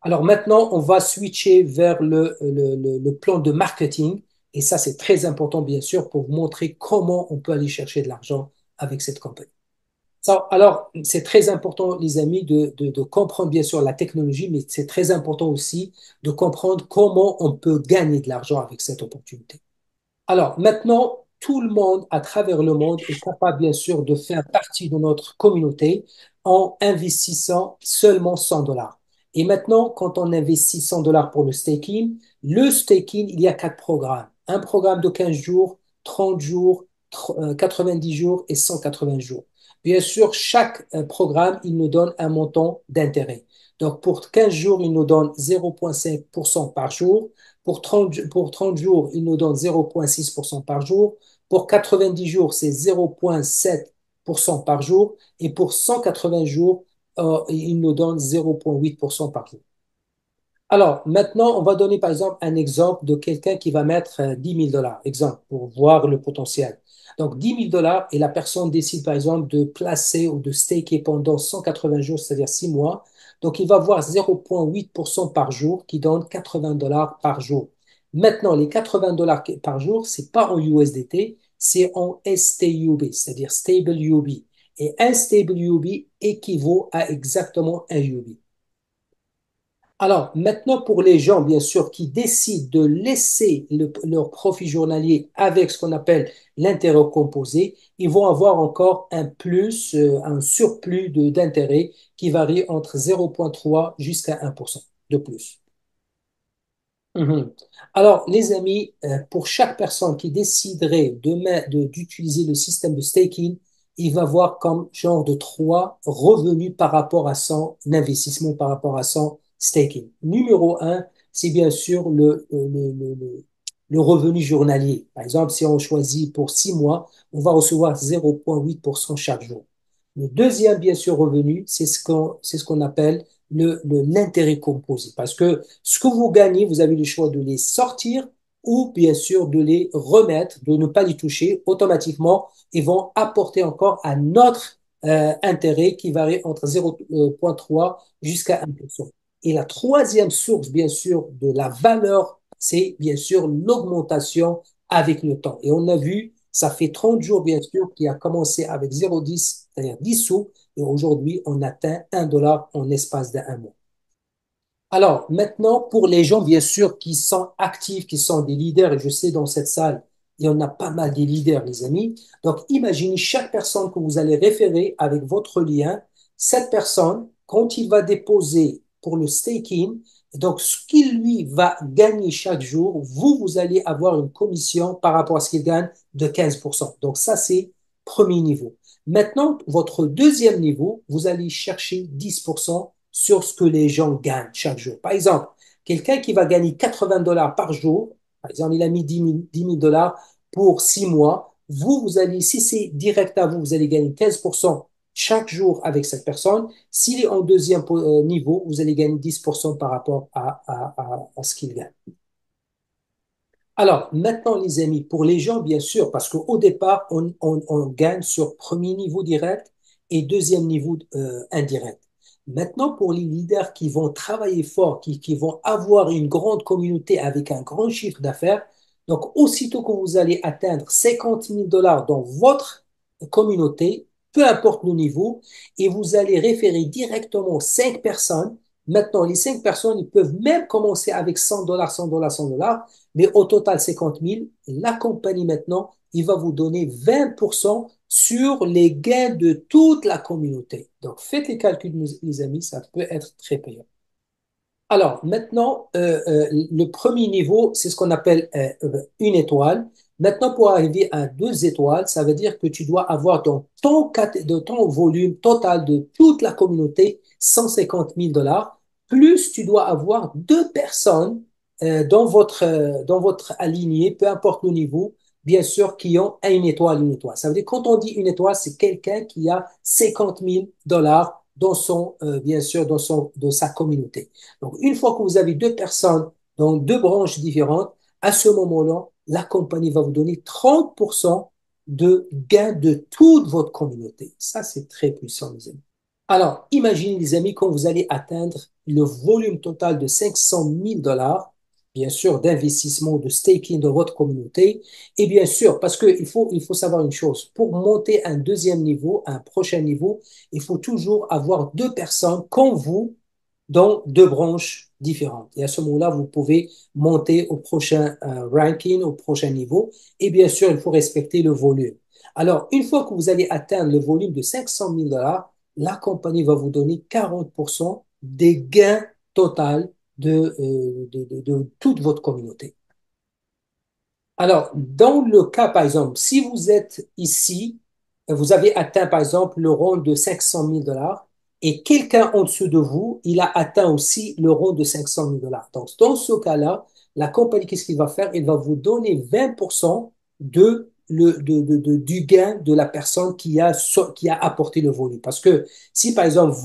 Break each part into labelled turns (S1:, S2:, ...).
S1: Alors maintenant, on va switcher vers le plan de marketing. Et ça, c'est très important, bien sûr, pour vous montrer comment on peut aller chercher de l'argent avec cette compagnie. Alors, c'est très important, les amis, de comprendre, bien sûr, la technologie, mais c'est très important aussi de comprendre comment on peut gagner de l'argent avec cette opportunité. Alors, maintenant, tout le monde à travers le monde est capable, bien sûr, de faire partie de notre communauté en investissant seulement 100 dollars. Et maintenant, quand on investit 100 dollars pour le staking, il y a quatre programmes. Un programme de 15 jours, 30 jours, 90 jours et 180 jours. Bien sûr, chaque programme, il nous donne un montant d'intérêt. Donc, pour 15 jours, il nous donne 0,5% par jour. Pour 30 jours, il nous donne 0,6% par jour. Pour 90 jours, c'est 0,7% par jour. Et pour 180 jours, il nous donne 0,8% par jour. Alors, maintenant, on va donner par exemple un exemple de quelqu'un qui va mettre 10 000 dollars, exemple, pour voir le potentiel. Donc, 10 000 dollars et la personne décide par exemple de placer ou de staker pendant 180 jours, c'est-à-dire 6 mois. Donc, il va voir 0,8% par jour qui donne 80 dollars par jour. Maintenant, les 80 dollars par jour, c'est pas en USDT, c'est en STUB, c'est-à-dire Stable UB. Et un Stable UB équivaut à exactement un UB. Alors, maintenant, pour les gens, bien sûr, qui décident de laisser leur profit journalier avec ce qu'on appelle l'intérêt composé, ils vont avoir encore un plus, un surplus d'intérêt qui varie entre 0,3 jusqu'à 1% de plus. Mhm. Alors, les amis, pour chaque personne qui déciderait d'utiliser le système de staking, il va voir comme genre de trois revenus par rapport à son investissement, par rapport à son staking. Numéro un, c'est bien sûr le revenu journalier. Par exemple, si on choisit pour 6 mois, on va recevoir 0,8% chaque jour. Le deuxième, bien sûr, revenu, c'est ce qu'on appelle l'intérêt composé. Parce que ce que vous gagnez, vous avez le choix de les sortir ou bien sûr de les remettre, de ne pas les toucher. Automatiquement, ils vont apporter encore un autre intérêt qui varie entre 0,3 jusqu'à 1%. Et la troisième source, bien sûr, de la valeur, c'est bien sûr l'augmentation avec le temps. Et on a vu, ça fait 30 jours, bien sûr, qui a commencé avec 0,10, c'est-à-dire 10 sous, et aujourd'hui, on atteint 1 dollar en espace d'un mois. Alors, maintenant, pour les gens, bien sûr, qui sont actifs, qui sont des leaders, et je sais dans cette salle, il y en a pas mal des leaders, les amis. Donc, imaginez chaque personne que vous allez référer avec votre lien. Cette personne, quand il va déposer pour le staking, donc ce qu'il lui va gagner chaque jour, vous allez avoir une commission par rapport à ce qu'il gagne de 15%. Donc, ça, c'est premier niveau. Maintenant, votre deuxième niveau, vous allez chercher 10% sur ce que les gens gagnent chaque jour. Par exemple, quelqu'un qui va gagner 80 dollars par jour, par exemple, il a mis 10 000 dollars pour 6 mois, vous allez, si c'est direct à vous, vous allez gagner 15% chaque jour avec cette personne. S'il est en deuxième niveau, vous allez gagner 10% par rapport à ce qu'il gagne. Alors, maintenant, les amis, pour les gens, bien sûr, parce qu'au départ, on gagne sur premier niveau direct et deuxième niveau indirect. Maintenant, pour les leaders qui vont travailler fort, qui vont avoir une grande communauté avec un grand chiffre d'affaires, donc aussitôt que vous allez atteindre 50 000 dollars dans votre communauté, peu importe le niveau, et vous allez référer directement 5 personnes. Maintenant, les 5 personnes, ils peuvent même commencer avec 100 dollars, 100 dollars, 100 dollars, mais au total 50 000. La compagnie maintenant, il va vous donner 20% sur les gains de toute la communauté. Donc, faites les calculs, les amis, ça peut être très payant. Alors, maintenant, le premier niveau, c'est ce qu'on appelle une étoile. Maintenant, pour arriver à 2 étoiles, ça veut dire que tu dois avoir dans de ton volume total de toute la communauté 150 000 dollars, plus tu dois avoir 2 personnes dans votre aligné, peu importe le niveau, bien sûr, qui ont une étoile, une étoile. Ça veut dire, quand on dit une étoile, c'est quelqu'un qui a 50 000 dollars dans bien sûr, dans sa communauté. Donc, une fois que vous avez 2 personnes dans 2 branches différentes, à ce moment-là, la compagnie va vous donner 30% de gain de toute votre communauté. Ça, c'est très puissant, les amis. Alors, imaginez, les amis, quand vous allez atteindre le volume total de 500 000 dollars, bien sûr, d'investissement, de staking de votre communauté. Et bien sûr, parce qu'il faut savoir une chose, pour monter un deuxième niveau, un prochain niveau, il faut toujours avoir deux personnes comme vous dans deux branches différentes. Et à ce moment-là, vous pouvez monter au prochain ranking, au prochain niveau. Et bien sûr, il faut respecter le volume. Alors, une fois que vous allez atteindre le volume de 500 000 dollars, la compagnie va vous donner 40% des gains total de toute votre communauté. Alors, dans le cas, par exemple, si vous êtes ici, vous avez atteint, par exemple, le rang de 500 000 dollars et quelqu'un en dessous de vous, il a atteint aussi le rang de 500 000 dollars. Donc, dans ce cas-là, la compagnie, qu'est-ce qu'il va faire? Il va vous donner 20% du gain de la personne qui a apporté le volume. Parce que si, par exemple,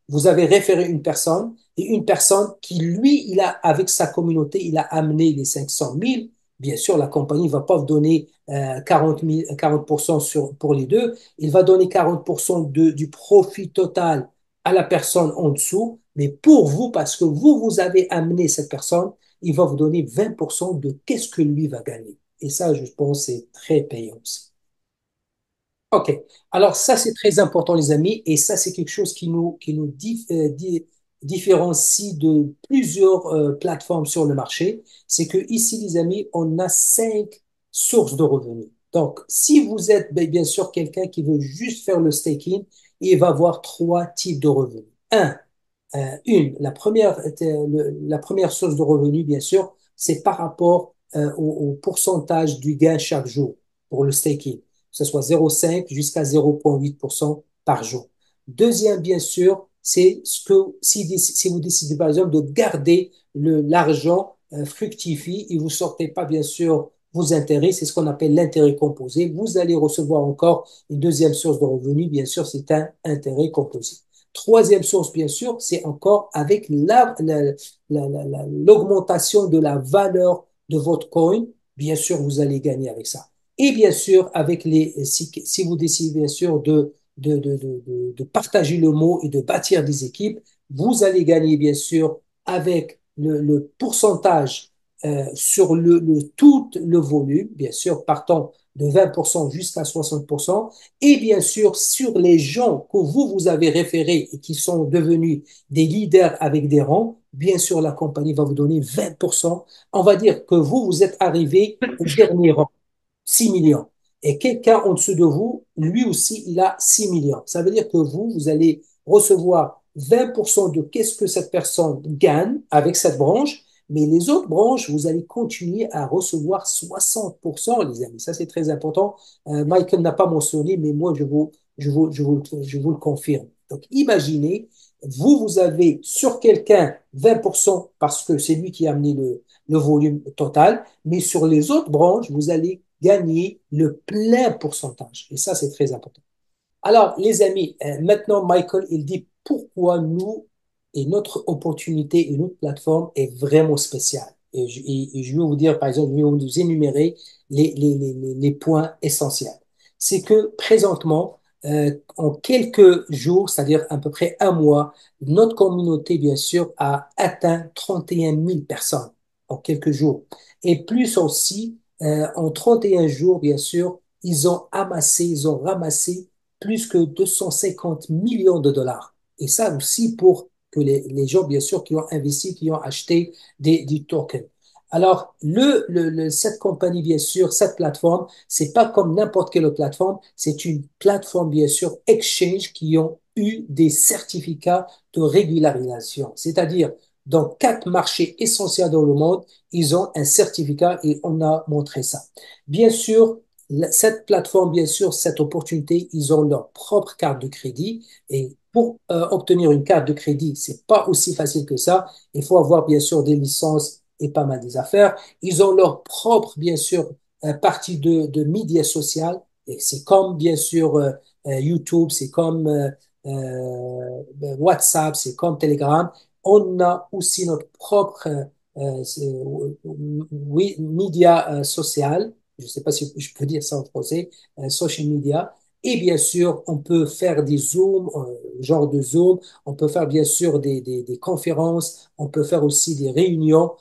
S1: vous avez référé une personne et une personne qui, lui, avec sa communauté, il a amené les 500 000. Bien sûr, la compagnie ne va pas vous donner 40% pour les deux. Il va donner 40% du profit total à la personne en dessous. Mais pour vous, parce que vous avez amené cette personne, il va vous donner 20% de qu'est-ce que lui va gagner. Et ça, je pense, c'est très payant aussi. OK. Alors ça, c'est très important, les amis, et ça, c'est quelque chose qui nous différencie de plusieurs plateformes sur le marché. C'est que ici, les amis, on a 5 sources de revenus. Donc, si vous êtes bien sûr quelqu'un qui veut juste faire le staking, il va avoir 3 types de revenus. La première source de revenus, bien sûr, c'est par rapport au pourcentage du gain chaque jour pour le staking, que ce soit 0,5 jusqu'à 0,8% par jour. Deuxième, bien sûr, c'est ce que si vous décidez par exemple de garder l'argent fructifie et vous sortez pas bien sûr vos intérêts, c'est ce qu'on appelle l'intérêt composé. Vous allez recevoir encore une deuxième source de revenus, bien sûr, c'est un intérêt composé. Troisième source, bien sûr, c'est encore avec l'augmentation de la valeur de votre coin. Bien sûr, vous allez gagner avec ça. Et bien sûr, si vous décidez bien sûr de partager le mot et de bâtir des équipes, vous allez gagner bien sûr avec le pourcentage sur tout le volume, bien sûr, partant de 20% jusqu'à 60%. Et bien sûr, sur les gens que vous avez référés et qui sont devenus des leaders avec des rangs, bien sûr, la compagnie va vous donner 20%. On va dire que vous êtes arrivé au dernier rang, 6 millions. Et quelqu'un en dessous de vous, lui aussi, il a 6 millions. Ça veut dire que vous allez recevoir 20% de qu'est-ce que cette personne gagne avec cette branche, mais les autres branches, vous allez continuer à recevoir 60%, les amis. Ça, c'est très important. Michael n'a pas mentionné, mais moi, je vous le confirme. Donc, imaginez, vous avez sur quelqu'un 20% parce que c'est lui qui a amené le volume total, mais sur les autres branches, vous allez gagner le plein pourcentage. Et ça, c'est très important. Alors, les amis, maintenant, Michael, il dit pourquoi nous et notre opportunité et notre plateforme est vraiment spéciale. Et je vais vous dire, par exemple, je vais vous énumérer les points essentiels. C'est que présentement, en quelques jours, c'est-à-dire à peu près un mois, notre communauté, bien sûr, a atteint 31 000 personnes en quelques jours. Et plus aussi, en 31 jours, bien sûr, ils ont ramassé plus que 250 millions de dollars. Et ça aussi pour que les gens, bien sûr, qui ont investi, qui ont acheté des tokens. Alors, cette compagnie, bien sûr, cette plateforme, c'est pas comme n'importe quelle autre plateforme, c'est une plateforme, bien sûr, exchange qui ont eu des certificats de régularisation. C'est-à-dire, dans 4 marchés essentiels dans le monde, ils ont un certificat et on a montré ça. Bien sûr, cette plateforme, bien sûr, cette opportunité, ils ont leur propre carte de crédit. Et pour obtenir une carte de crédit, c'est pas aussi facile que ça. Il faut avoir, bien sûr, des licences et pas mal des affaires. Ils ont leur propre, bien sûr, partie de médias sociaux. Et c'est comme, bien sûr, YouTube, c'est comme WhatsApp, c'est comme Telegram. On a aussi notre propre oui, média social, je ne sais pas si je peux dire ça en français, social media. Et bien sûr, on peut faire des Zooms, genre de Zoom. On peut faire bien sûr des conférences. On peut faire aussi des réunions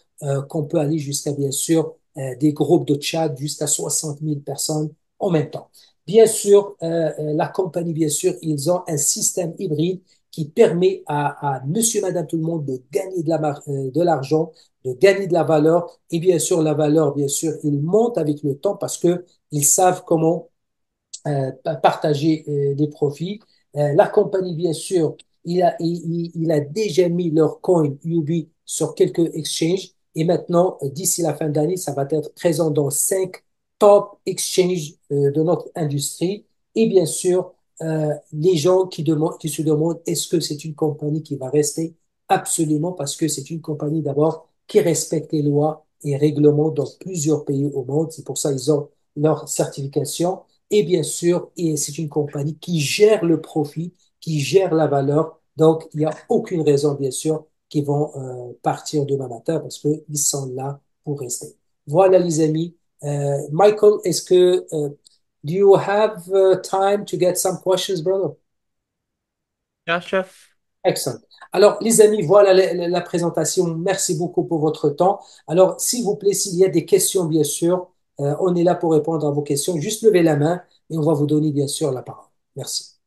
S1: qu'on peut aller jusqu'à bien sûr des groupes de chat jusqu'à 60 000 personnes en même temps. Bien sûr, la compagnie, bien sûr, ils ont un système hybride qui permet à monsieur, madame, tout le monde de gagner de l'argent, de gagner de la valeur. Et bien sûr, la valeur, bien sûr, il monte avec le temps parce que ils savent comment partager les profits. La compagnie, bien sûr, il a déjà mis leur coin UB sur quelques exchanges et maintenant, d'ici la fin d'année, ça va être présent dans 5 top exchanges de notre industrie. Et bien sûr, les gens qui se demandent est-ce que c'est une compagnie qui va rester? Absolument, parce que c'est une compagnie d'abord qui respecte les lois et règlements dans plusieurs pays au monde. C'est pour ça qu'ils ont leur certification. Et bien sûr, et c'est une compagnie qui gère le profit, qui gère la valeur. Donc, il n'y a aucune raison, bien sûr, qu'ils vont partir demain matin parce qu'ils sont là pour rester. Voilà, les amis. Michael, do you have time to get some questions, brother?
S2: Yeah, chef.
S1: Excellent. Alors, les amis, voilà la présentation. Merci beaucoup pour votre temps. Alors, s'il vous plaît, s'il y a des questions, bien sûr, on est là pour répondre à vos questions. Juste levez la main et on va vous donner, bien sûr, la parole. Merci.